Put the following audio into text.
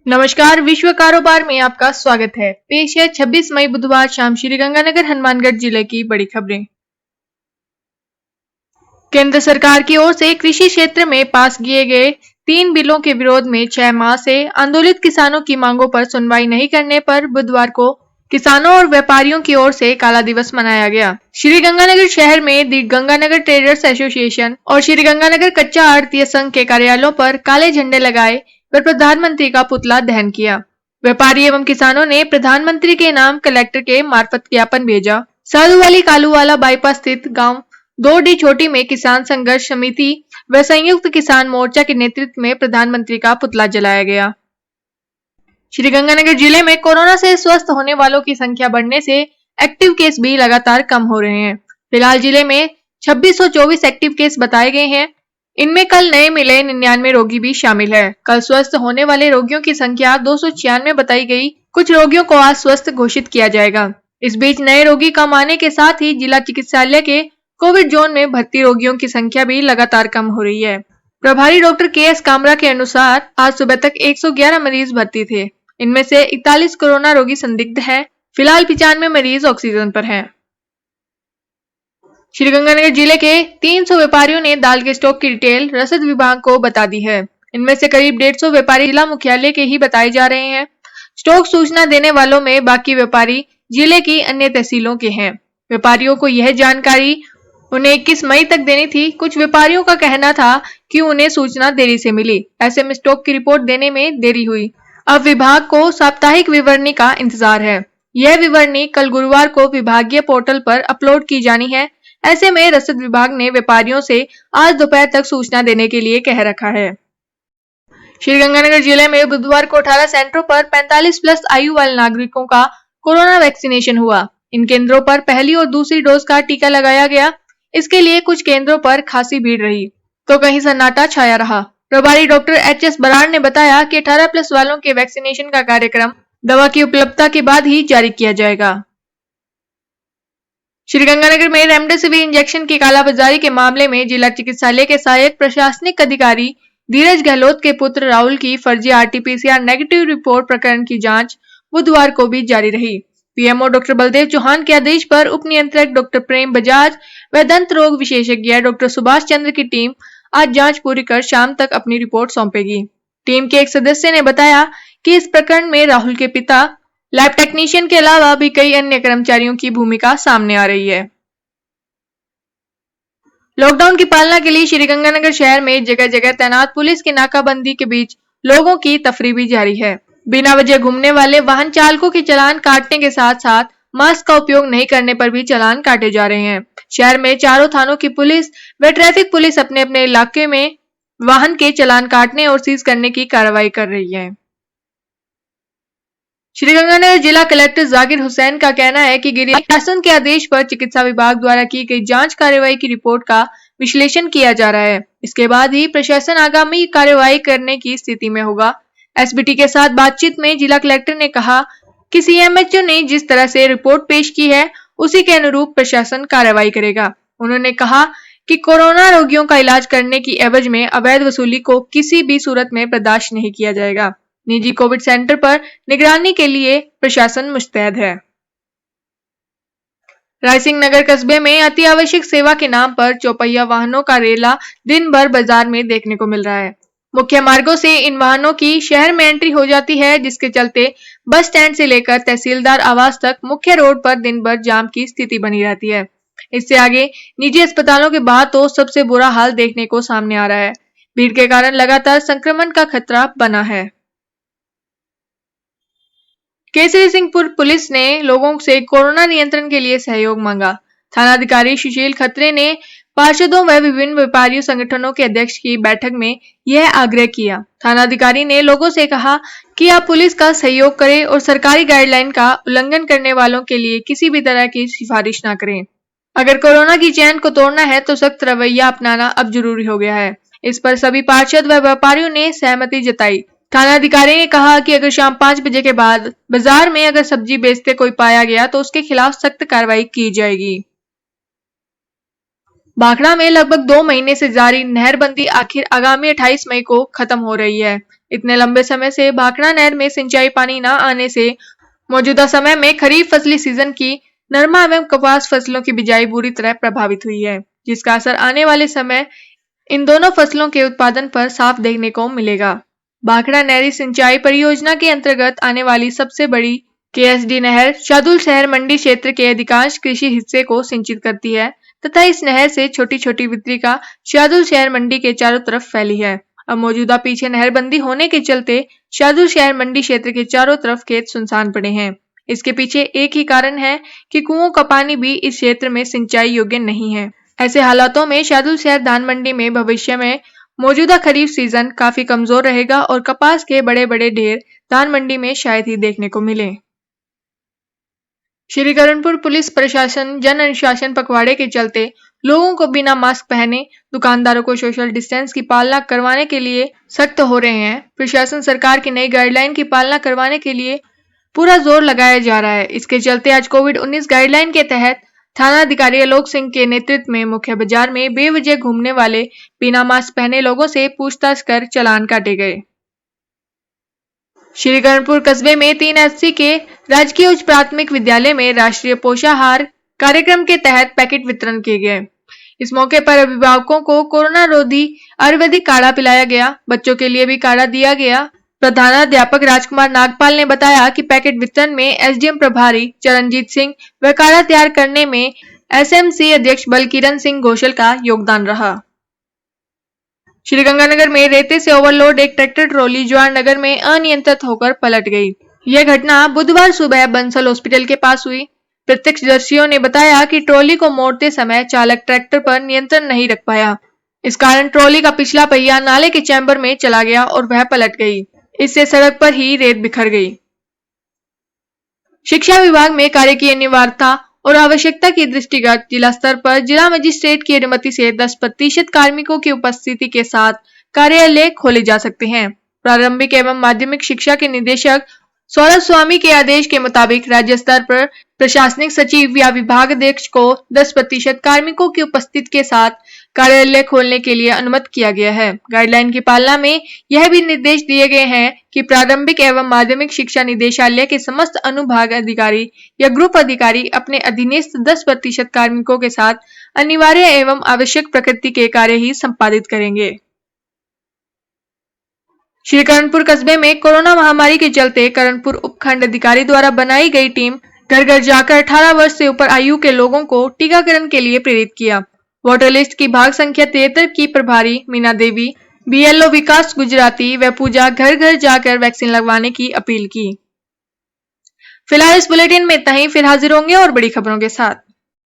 नमस्कार, विश्व कारोबार में आपका स्वागत है। पेश है 26 मई बुधवार शाम श्रीगंगानगर हनुमानगढ़ जिले की बड़ी खबरें। केंद्र सरकार की ओर से कृषि क्षेत्र में पास किए गए 3 बिलों के विरोध में 6 माह से आंदोलित किसानों की मांगों पर सुनवाई नहीं करने पर बुधवार को किसानों और व्यापारियों की ओर से काला दिवस मनाया गया। श्रीगंगानगर शहर में दी गंगानगर ट्रेडर्स एसोसिएशन और श्रीगंगानगर कच्चा आढ़तिया संघ के कार्यालयों पर काले झंडे लगाए व प्रधानमंत्री का पुतला दहन किया। व्यापारी एवं किसानों ने प्रधानमंत्री के नाम कलेक्टर के मार्फत ज्ञापन भेजा। साधुवाली कालूवाला बाईपास स्थित गांव 2D छोटी में किसान संघर्ष समिति व संयुक्त किसान मोर्चा के नेतृत्व में प्रधानमंत्री का पुतला जलाया गया। श्रीगंगानगर जिले में कोरोना से स्वस्थ होने वालों की संख्या बढ़ने से एक्टिव केस भी लगातार कम हो रहे हैं। फिलहाल जिले में 2624 एक्टिव केस बताए गए हैं। इनमें कल नए मिले 99 रोगी भी शामिल है। कल स्वस्थ होने वाले रोगियों की संख्या 296 बताई गई। कुछ रोगियों को आज स्वस्थ घोषित किया जाएगा। इस बीच नए रोगी कम आने के साथ ही जिला चिकित्सालय के कोविड जोन में भर्ती रोगियों की संख्या भी लगातार कम हो रही है। प्रभारी डॉक्टर KS कामरा के अनुसार आज सुबह तक 111 मरीज भर्ती थे। इनमें से 41 कोरोना रोगी संदिग्ध है। फिलहाल 95 मरीज ऑक्सीजन पर हैं। श्रीगंगानगर जिले के 300 व्यापारियों ने दाल के स्टॉक की डिटेल रसद विभाग को बता दी है। इनमें से करीब 150 व्यापारी जिला मुख्यालय के ही बताए जा रहे हैं। स्टॉक सूचना देने वालों में बाकी व्यापारी जिले की अन्य तहसीलों के हैं। व्यापारियों को यह जानकारी उन्हें 21 मई तक देनी थी। कुछ व्यापारियों का कहना था कि उन्हें सूचना देरी से मिली। ऐसे में स्टॉक की रिपोर्ट देने में देरी हुई। अब विभाग को साप्ताहिक विवरणी का इंतजार है। यह विवरणी कल गुरुवार को विभागीय पोर्टल पर अपलोड की जानी है। ऐसे में रसद विभाग ने व्यापारियों से आज दोपहर तक सूचना देने के लिए कह रखा है। श्रीगंगानगर जिले में बुधवार को 18 सेंटरों पर 45+ आयु वाले नागरिकों का कोरोना वैक्सीनेशन हुआ। इन केंद्रों पर पहली और दूसरी डोज का टीका लगाया गया। इसके लिए कुछ केंद्रों पर खासी भीड़ रही तो कहीं सन्नाटा छाया रहा। प्रभारी डॉक्टर HS बराड़ ने बताया कि 18+ वालों के वैक्सीनेशन का कार्यक्रम दवा की उपलब्धता के बाद ही जारी किया जाएगा। श्रीगंगानगर में रेमडेसिविर इंजेक्शन की कालाबाजारी के मामले में जिला चिकित्सालय के सहायक प्रशासनिक अधिकारी धीरज गहलोत के पुत्र राहुल की फर्जी RT-PCR नेगेटिव रिपोर्ट प्रकरण की जांच बुधवार को भी जारी रही। PMO डॉक्टर बलदेव चौहान के आदेश पर उप नियंत्रक डॉक्टर प्रेम बजाज व दंत रोग विशेषज्ञ डॉक्टर सुभाष चंद्र की टीम आज जांच पूरी कर शाम तक अपनी रिपोर्ट सौंपेगी। टीम के एक सदस्य ने बताया कि इस प्रकरण में राहुल के पिता लैब टेक्नीशियन के अलावा भी कई अन्य कर्मचारियों की भूमिका सामने आ रही है। लॉकडाउन की पालना के लिए श्रीगंगानगर शहर में जगह जगह तैनात पुलिस की नाकाबंदी के बीच लोगों की तफरीह भी जारी है। बिना वजह घूमने वाले वाहन चालकों के चालान काटने के साथ साथ मास्क का उपयोग नहीं करने पर भी चालान काटे जा रहे हैं। शहर में चारों थानों की पुलिस व ट्रैफिक पुलिस अपने अपने इलाके में वाहन के चालान काटने और सीज करने की कार्रवाई कर रही है। श्रीगंगानगर जिला कलेक्टर जाकिर हुसैन का कहना है कि गिरिराज शासन के आदेश पर चिकित्सा विभाग द्वारा की गई जांच कार्रवाई की रिपोर्ट का विश्लेषण किया जा रहा है। इसके बाद ही प्रशासन आगामी कार्रवाई करने की स्थिति में होगा। SBT के साथ बातचीत में जिला कलेक्टर ने कहा कि CMHO ने जिस तरह से रिपोर्ट पेश की है उसी के अनुरूप प्रशासन कार्रवाई करेगा। उन्होंने कहा कि कोरोना रोगियों का इलाज करने की एवज में अवैध वसूली को किसी भी सूरत में बर्दाश्त नहीं किया जाएगा। निजी कोविड सेंटर पर निगरानी के लिए प्रशासन मुस्तैद है। रायसिंह नगर कस्बे में अति आवश्यक सेवा के नाम पर चौपहिया वाहनों का रेला दिन भर बाजार में देखने को मिल रहा है। मुख्य मार्गों से इन वाहनों की शहर में एंट्री हो जाती है, जिसके चलते बस स्टैंड से लेकर तहसीलदार आवास तक मुख्य रोड पर दिन भर जाम की स्थिति बनी रहती है। इससे आगे निजी अस्पतालों के बाहर तो सबसे बुरा हाल देखने को सामने आ रहा है। भीड़ के कारण लगातार संक्रमण का खतरा बना है। केसरी सिंहपुर पुलिस ने लोगों से कोरोना नियंत्रण के लिए सहयोग मांगा। थानाधिकारी सुशील खत्री ने पार्षदों व विभिन्न व्यापारियों संगठनों के अध्यक्ष की बैठक में यह आग्रह किया। थानाधिकारी ने लोगों से कहा कि आप पुलिस का सहयोग करें और सरकारी गाइडलाइन का उल्लंघन करने वालों के लिए किसी भी तरह की सिफारिश न करें। अगर कोरोना की चैन को तोड़ना है तो सख्त रवैया अपनाना अब जरूरी हो गया है। इस पर सभी पार्षद व व्यापारियों ने सहमति जताई। थानाधिकारी ने कहा कि अगर शाम 5 बजे के बाद बाजार में अगर सब्जी बेचते कोई पाया गया तो उसके खिलाफ सख्त कार्रवाई की जाएगी। भाखड़ा में लगभग 2 महीने से जारी नहरबंदी आखिर आगामी 28 मई को खत्म हो रही है। इतने लंबे समय से भाखड़ा नहर में सिंचाई पानी न आने से मौजूदा समय में खरीफ फसली सीजन की नरमा एवं कपास फसलों की बिजाई बुरी तरह प्रभावित हुई है, जिसका असर आने वाले समय इन दोनों फसलों के उत्पादन पर साफ देखने को मिलेगा। भाखड़ा नहरी सिंचाई परियोजना के अंतर्गत आने वाली सबसे बड़ी केएसडी नहर शार्दुल शहर मंडी क्षेत्र के अधिकांश कृषि हिस्से को सिंचित करती है तथा इस नहर से छोटी छोटी वितरिका शार्दुल शहर मंडी के चारों तरफ फैली है। अब मौजूदा पीछे नहरबंदी होने के चलते शार्दुल शहर मंडी क्षेत्र के चारों तरफ खेत सुनसान पड़े हैं। इसके पीछे एक ही कारण है कि कुओं का पानी भी इस क्षेत्र में सिंचाई योग्य नहीं है। ऐसे हालातों में शार्दुल शहर धान मंडी में भविष्य में मौजूदा खरीफ सीजन काफी कमजोर रहेगा और कपास के बड़े बड़े ढेर धान मंडी में शायद ही देखने को मिले। श्री करणपुर पुलिस प्रशासन जन अनुशासन पखवाड़े के चलते लोगों को बिना मास्क पहने दुकानदारों को सोशल डिस्टेंस की पालना करवाने के लिए सख्त हो रहे हैं। प्रशासन सरकार की नई गाइडलाइन की पालना करवाने के लिए पूरा जोर लगाया जा रहा है। इसके चलते आज कोविड-19 गाइडलाइन के तहत थाना अधिकारी आलोक सिंह के नेतृत्व में मुख्य बाजार में बेवजह घूमने वाले बिना मास्क पहने लोगों से पूछताछ कर चालान काटे गए। श्री करणपुर कस्बे में 3 एससी के राजकीय उच्च प्राथमिक विद्यालय में राष्ट्रीय पोषाहार कार्यक्रम के तहत पैकेट वितरण किए गए। इस मौके पर अभिभावकों को कोरोना रोधी आयुर्वेदिक काढ़ा पिलाया गया। बच्चों के लिए भी काढ़ा दिया गया। प्रधानाध्यापक राजकुमार नागपाल ने बताया कि पैकेट वितरण में एसडीएम प्रभारी चरणजीत सिंह व काढ़ा तैयार करने में एसएमसी अध्यक्ष बलकिरण सिंह घोषल का योगदान रहा। श्रीगंगानगर में रेते से ओवरलोड एक ट्रैक्टर ट्रॉली जवाहर नगर में अनियंत्रित होकर पलट गई। यह घटना बुधवार सुबह बंसल हॉस्पिटल के पास हुई। प्रत्यक्षदर्शियों ने बताया कि ट्रॉली को मोड़ते समय चालक ट्रैक्टर पर नियंत्रण नहीं रख पाया। इस कारण ट्रॉली का पिछला पहिया नाले के चैम्बर में चला गया और वह पलट गई। इससे सड़क पर ही रेत बिखर गई। शिक्षा विभाग में कार्य की अनिवार्यता और आवश्यकता की दृष्टिगत जिला स्तर पर जिला मजिस्ट्रेट की अनुमति से 10% कार्मिकों की उपस्थिति के साथ कार्यालय खोले जा सकते हैं। प्रारंभिक एवं माध्यमिक शिक्षा के निदेशक सौरभ स्वामी के आदेश के मुताबिक राज्य स्तर पर प्रशासनिक सचिव या विभागाध्यक्ष को 10% कार्मिकों की उपस्थिति के साथ कार्यालय खोलने के लिए अनुमत किया गया है। गाइडलाइन की पालना में यह भी निर्देश दिए गए हैं कि प्रारंभिक एवं माध्यमिक शिक्षा निदेशालय के समस्त अनुभाग अधिकारी या ग्रुप अधिकारी अपने अधीनस्थ 10% कार्मिकों के साथ अनिवार्य एवं आवश्यक प्रकृति के कार्य ही संपादित करेंगे। श्री करणपुर कस्बे में कोरोना महामारी के चलते करणपुर उपखंड अधिकारी द्वारा बनाई गई टीम घर घर जाकर 18 वर्ष से ऊपर आयु के लोगों को टीकाकरण के लिए प्रेरित किया। वोटर लिस्ट की भाग संख्या 73 की प्रभारी मीना देवी, बीएलओ विकास गुजराती व पूजा घर घर जाकर वैक्सीन लगवाने की अपील की। फिलहाल इस बुलेटिन में इतना ही, फिर हाजिर होंगे और बड़ी खबरों के साथ।